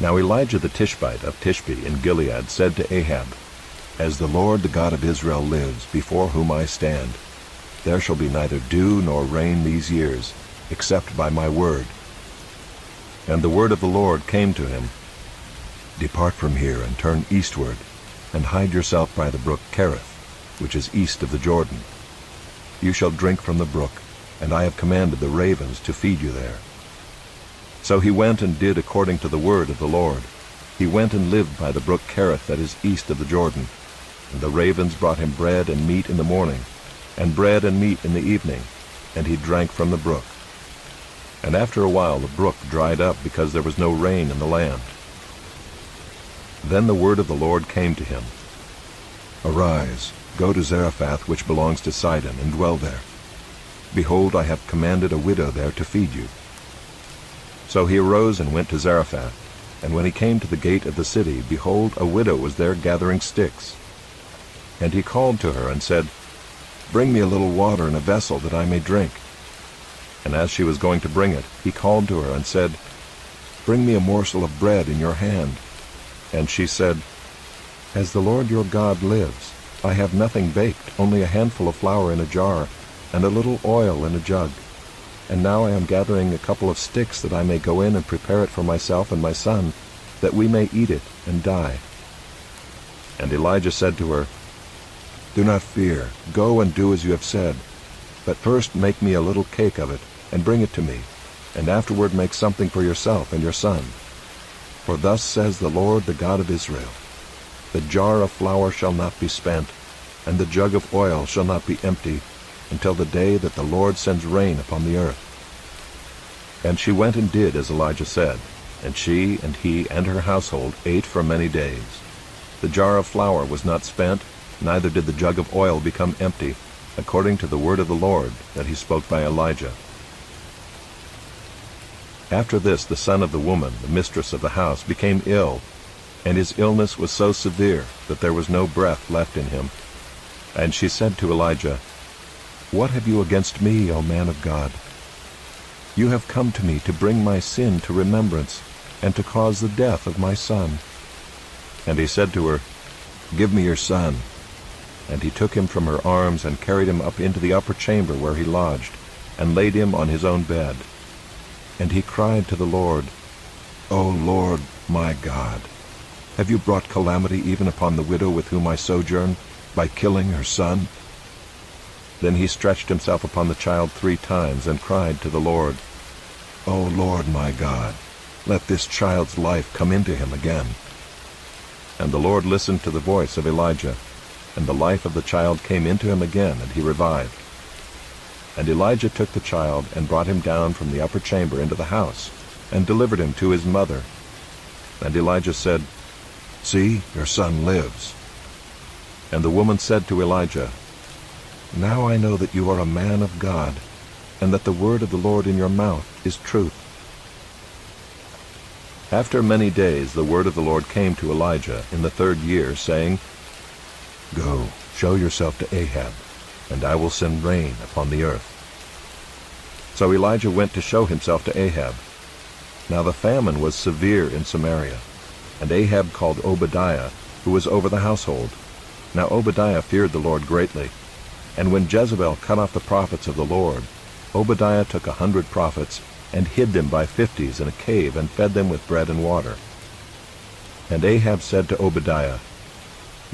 Now Elijah the Tishbite of Tishbe in Gilead said to Ahab, As the Lord the God of Israel lives, before whom I stand, there shall be neither dew nor rain these years, except by my word. And the word of the Lord came to him, Depart from here and turn eastward, and hide yourself by the brook Cherith, which is east of the Jordan. You shall drink from the brook, and I have commanded the ravens to feed you there. So he went and did according to the word of the Lord. He went and lived by the brook Cherith that is east of the Jordan. And the ravens brought him bread and meat in the morning, and bread and meat in the evening, and he drank from the brook. And after a while the brook dried up because there was no rain in the land. Then the word of the Lord came to him, Arise, go to Zarephath, which belongs to Sidon, and dwell there. Behold, I have commanded a widow there to feed you. So he arose and went to Zarephath, and when he came to the gate of the city, behold, a widow was there gathering sticks. And he called to her and said, Bring me a little water in a vessel, that I may drink. And as she was going to bring it, he called to her and said, Bring me a morsel of bread in your hand. And she said, As the Lord your God lives, I have nothing baked, only a handful of flour in a jar, and a little oil in a jug. And now I am gathering a couple of sticks, that I may go in and prepare it for myself and my son, that we may eat it and die. And Elijah said to her, Do not fear, go and do as you have said, but first make me a little cake of it, and bring it to me, and afterward make something for yourself and your son. For thus says the Lord, the God of Israel, The jar of flour shall not be spent, and the jug of oil shall not be empty, until the day that the Lord sends rain upon the earth. And she went and did as Elijah said, and she and he and her household ate for many days. The jar of flour was not spent, neither did the jug of oil become empty, according to the word of the Lord that he spoke by Elijah. After this the son of the woman, the mistress of the house, became ill, and his illness was so severe that there was no breath left in him. And she said to Elijah, What have you against me, O man of God? You have come to me to bring my sin to remembrance, and to cause the death of my son. And he said to her, Give me your son. And he took him from her arms, and carried him up into the upper chamber where he lodged, and laid him on his own bed. And he cried to the Lord, O Lord, my God, have you brought calamity even upon the widow with whom I sojourn, by killing her son? Then he stretched himself upon the child 3 times, and cried to the Lord, O Lord my God, let this child's life come into him again. And the Lord listened to the voice of Elijah, and the life of the child came into him again, and he revived. And Elijah took the child, and brought him down from the upper chamber into the house, and delivered him to his mother. And Elijah said, See, your son lives. And the woman said to Elijah, Now I know that you are a man of God, and that the word of the Lord in your mouth is truth. After many days the word of the Lord came to Elijah in the 3rd year, saying, Go, show yourself to Ahab, and I will send rain upon the earth. So Elijah went to show himself to Ahab. Now the famine was severe in Samaria, and Ahab called Obadiah, who was over the household. Now Obadiah feared the Lord greatly. And when Jezebel cut off the prophets of the Lord, Obadiah took 100 prophets, and hid them by 50s in a cave, and fed them with bread and water. And Ahab said to Obadiah,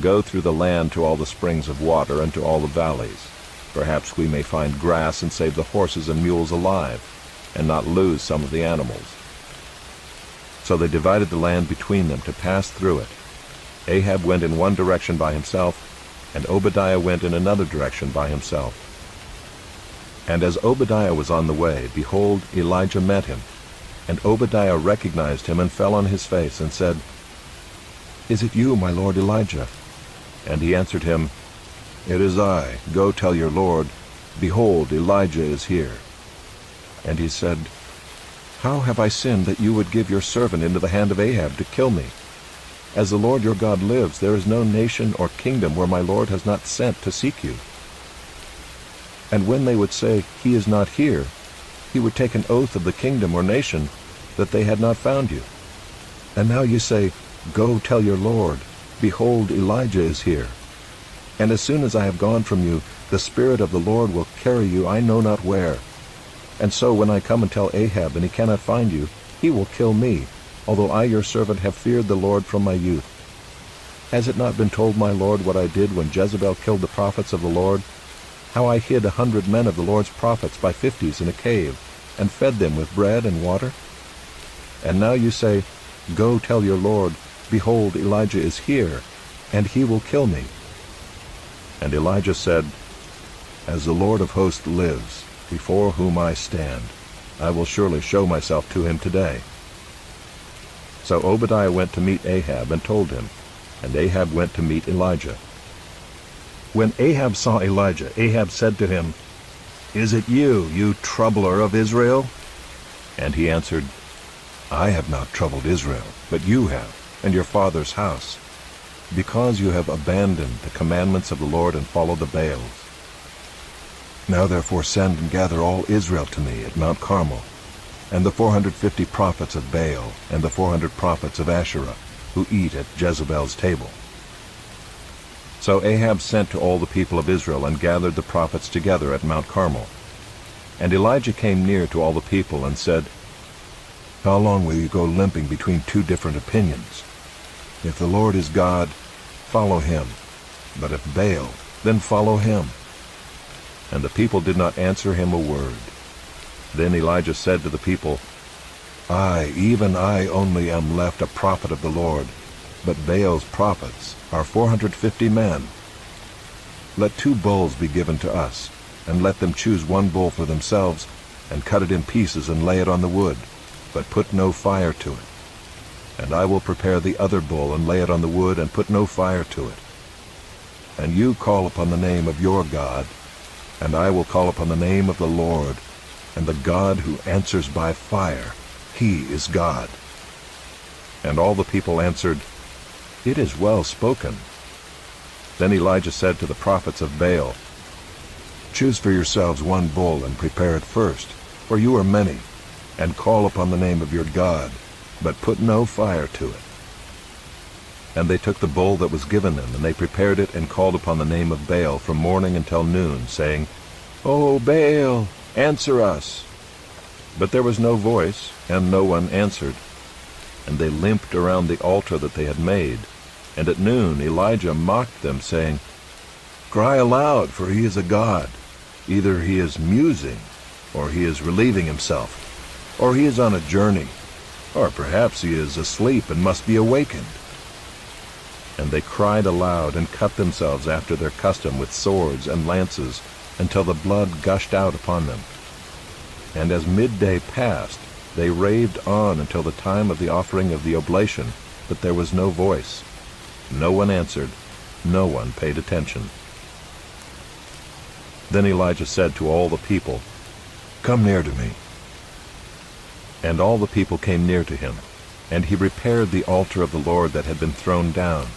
Go through the land to all the springs of water, and to all the valleys. Perhaps we may find grass, and save the horses and mules alive, and not lose some of the animals. So they divided the land between them to pass through it. Ahab went in one direction by himself, and Obadiah went in another direction by himself. And as Obadiah was on the way, behold, Elijah met him. And Obadiah recognized him, and fell on his face, and said, Is it you, my lord Elijah? And he answered him, It is I. Go tell your lord, Behold, Elijah is here. And he said, How have I sinned that you would give your servant into the hand of Ahab to kill me? As the Lord your God lives, there is no nation or kingdom where my lord has not sent to seek you. And when they would say, He is not here, he would take an oath of the kingdom or nation that they had not found you. And now you say, Go tell your Lord, Behold, Elijah is here. And as soon as I have gone from you, the Spirit of the Lord will carry you I know not where. And so when I come and tell Ahab, and he cannot find you, he will kill me, although I your servant have feared the Lord from my youth. Has it not been told my Lord what I did when Jezebel killed the prophets of the Lord? How I hid 100 men of the Lord's prophets by 50s in a cave, and fed them with bread and water? And now you say, Go tell your Lord, Behold, Elijah is here, and he will kill me. And Elijah said, As the Lord of hosts lives, before whom I stand, I will surely show myself to him today. So Obadiah went to meet Ahab and told him, and Ahab went to meet Elijah. When Ahab saw Elijah, Ahab said to him, Is it you, you troubler of Israel? And he answered, I have not troubled Israel, but you have, and your father's house, because you have abandoned the commandments of the Lord and followed the Baals. Now therefore send and gather all Israel to me at Mount Carmel, and the 450 prophets of Baal, and the 400 prophets of Asherah, who eat at Jezebel's table. So Ahab sent to all the people of Israel, and gathered the prophets together at Mount Carmel. And Elijah came near to all the people, and said, How long will you go limping between two different opinions? If the Lord is God, follow him. But if Baal, then follow him. And the people did not answer him a word. Then Elijah said to the people, I, even I only am left a prophet of the Lord, but Baal's prophets are 450 men. Let 2 bulls be given to us, and let them choose 1 bull for themselves, and cut it in pieces and lay it on the wood, but put no fire to it. And I will prepare the other bull and lay it on the wood, and put no fire to it. And you call upon the name of your God, and I will call upon the name of the Lord, and the God who answers by fire, he is God. And all the people answered, It is well spoken. Then Elijah said to the prophets of Baal, Choose for yourselves 1 bull, and prepare it first, for you are many, and call upon the name of your God, but put no fire to it. And they took the bull that was given them, and they prepared it, and called upon the name of Baal from morning until noon, saying, O Baal, answer us. But there was no voice, and no one answered. And they limped around the altar that they had made. And at noon Elijah mocked them, saying, Cry aloud, for he is a god. Either he is musing, or he is relieving himself, or he is on a journey, or perhaps he is asleep and must be awakened. And they cried aloud, and cut themselves after their custom with swords and lances, until the blood gushed out upon them. And as midday passed, they raved on until the time of the offering of the oblation, but there was no voice. No one answered, no one paid attention. Then Elijah said to all the people, Come near to me. And all the people came near to him, and he repaired the altar of the Lord that had been thrown down.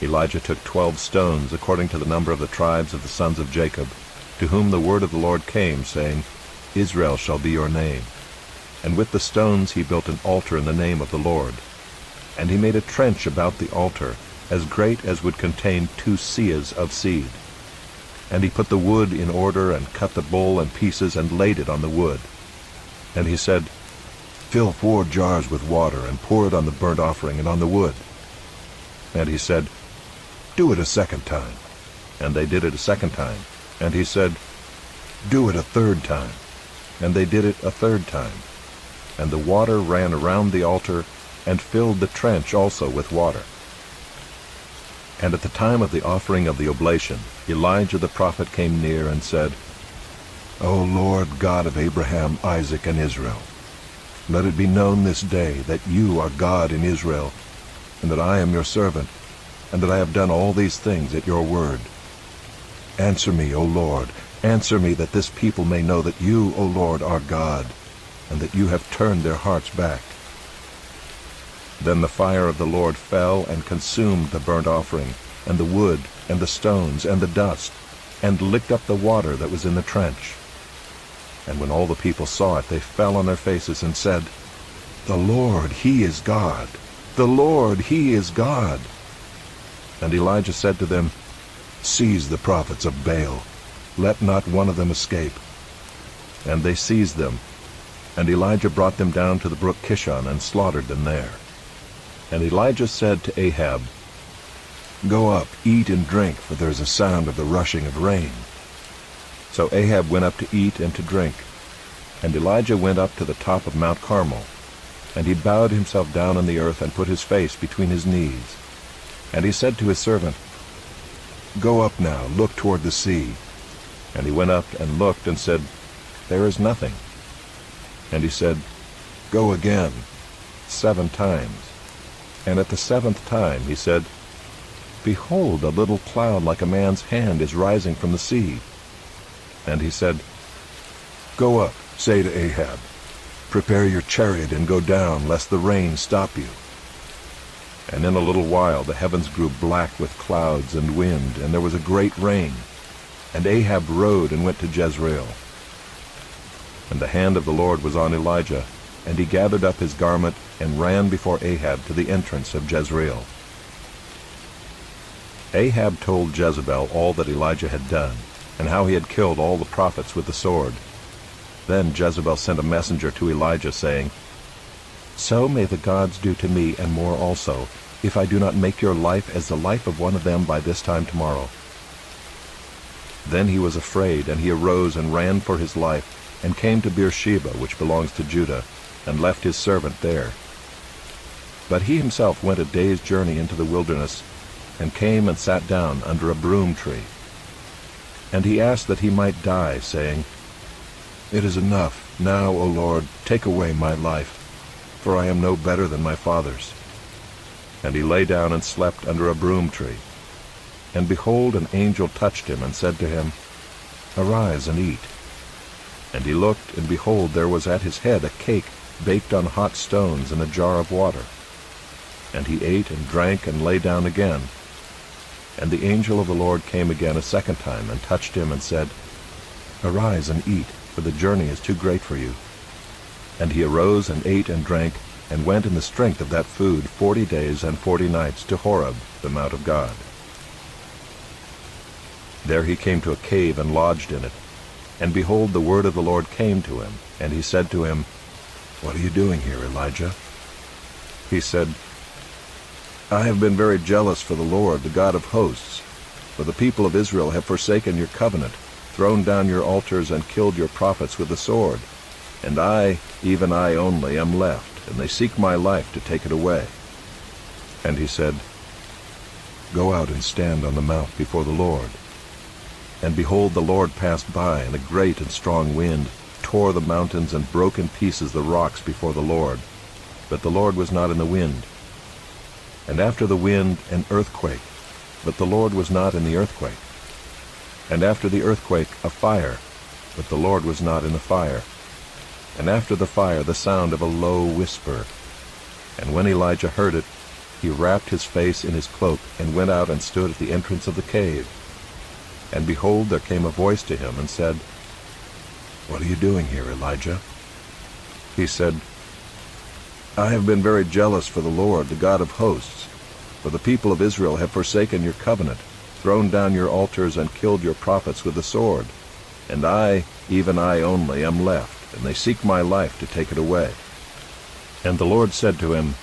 Elijah took 12 stones, according to the number of the tribes of the sons of Jacob, to whom the word of the Lord came, saying, Israel shall be your name. And with the stones he built an altar in the name of the Lord. And he made a trench about the altar, as great as would contain 2 seahs of seed. And he put the wood in order, and cut the bull in pieces, and laid it on the wood. And he said, Fill 4 jars with water, and pour it on the burnt offering and on the wood. And he said, Do it a second time. And they did it a second time. And he said, Do it a third time. And they did it a third time. And the water ran around the altar, and filled the trench also with water. And at the time of the offering of the oblation, Elijah the prophet came near and said, O Lord God of Abraham, Isaac, and Israel, let it be known this day that you are God in Israel, and that I am your servant, and that I have done all these things at your word. Answer me, O Lord, answer me, that this people may know that you, O Lord, are God, and that you have turned their hearts back. Then the fire of the Lord fell and consumed the burnt offering, and the wood, and the stones, and the dust, and licked up the water that was in the trench. And when all the people saw it, they fell on their faces and said, The Lord, he is God. The Lord, He is God." And Elijah said to them, "Seize the prophets of Baal. Let not one of them escape." And they seized them. And Elijah brought them down to the brook Kishon and slaughtered them there. And Elijah said to Ahab, "Go up, eat and drink, for there is a sound of the rushing of rain." So Ahab went up to eat and to drink. And Elijah went up to the top of Mount Carmel. And he bowed himself down on the earth and put his face between his knees. And he said to his servant, "Go up now, look toward the sea." And he went up and looked and said, "There is nothing." And he said, "Go again, 7 times. And at the 7th time he said, "Behold, a little cloud like a man's hand is rising from the sea." And he said, "Go up, say to Ahab, prepare your chariot and go down, lest the rain stop you." And in a little while the heavens grew black with clouds and wind, and there was a great rain. And Ahab rode and went to Jezreel. And the hand of the Lord was on Elijah, and he gathered up his garment and ran before Ahab to the entrance of Jezreel. Ahab told Jezebel all that Elijah had done, and how he had killed all the prophets with the sword. Then Jezebel sent a messenger to Elijah, saying, "So may the gods do to me and more also, if I do not make your life as the life of one of them by this time tomorrow." Then he was afraid, and he arose and ran for his life, and came to Beersheba, which belongs to Judah, and left his servant there. But he himself went a day's journey into the wilderness, and came and sat down under a broom tree. And he asked that he might die, saying, "It is enough. Now, O Lord, take away my life, for I am no better than my fathers." And he lay down and slept under a broom tree. And behold, an angel touched him, and said to him, "Arise and eat." And he looked, and behold, there was at his head a cake baked on hot stones and a jar of water. And he ate and drank and lay down again. And the angel of the Lord came again a second time, and touched him, and said, "Arise and eat, for the journey is too great for you." And he arose and ate and drank, and went in the strength of that food 40 days and 40 nights to Horeb, the mount of God. There he came to a cave and lodged in it. And behold, the word of the Lord came to him, and he said to him, "What are you doing here, Elijah?" He said, "I have been very jealous for the Lord, the God of hosts, for the people of Israel have forsaken your covenant, thrown down your altars, and killed your prophets with the sword. And I, even I only, am left, and they seek my life to take it away." And he said, "Go out and stand on the mount before the Lord." And behold, the Lord passed by, and a great and strong wind tore the mountains and broke in pieces the rocks before the Lord. But the Lord was not in the wind. And after the wind, an earthquake, but the Lord was not in the earthquake. And after the earthquake, a fire, but the Lord was not in the fire. And after the fire, the sound of a low whisper. And when Elijah heard it, he wrapped his face in his cloak, and went out and stood at the entrance of the cave. And behold, there came a voice to him, and said, "What are you doing here, Elijah?" He said, "I have been very jealous for the Lord, the God of hosts, for the people of Israel have forsaken your covenant, thrown down your altars, and killed your prophets with the sword. And I, even I only, am left, and they seek my life to take it away." And the Lord said to him,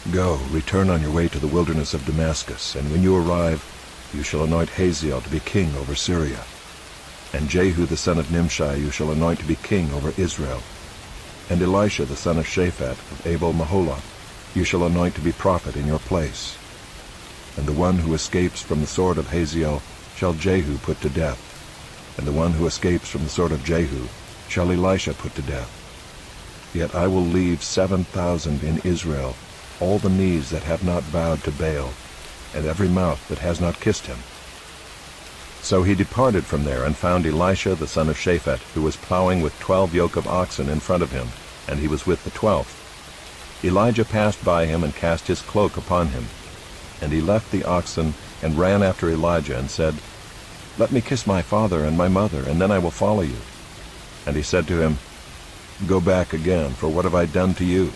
"Go, return on your way to the wilderness of Damascus, and when you arrive, you shall anoint Hazael to be king over Syria. And Jehu the son of Nimshi you shall anoint to be king over Israel. And Elisha the son of Shaphat of Abel-Maholath you shall anoint to be prophet in your place. And the one who escapes from the sword of Hazael shall Jehu put to death. And the one who escapes from the sword of Jehu shall Elisha put to death. Yet I will leave 7,000 in Israel, all the knees that have not bowed to Baal, and every mouth that has not kissed him." So he departed from there, and found Elisha the son of Shaphat, who was plowing with 12 yoke of oxen in front of him, and he was with the 12th. Elijah passed by him, and cast his cloak upon him. And he left the oxen, and ran after Elijah, and said, "Let me kiss my father and my mother, and then I will follow you." And he said to him, "Go back again, for what have I done to you?"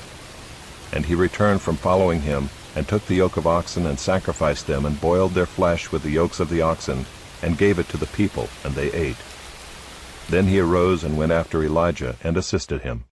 And he returned from following him, and took the yoke of oxen, and sacrificed them, and boiled their flesh with the yokes of the oxen, and gave it to the people, and they ate. Then he arose and went after Elijah, and assisted him.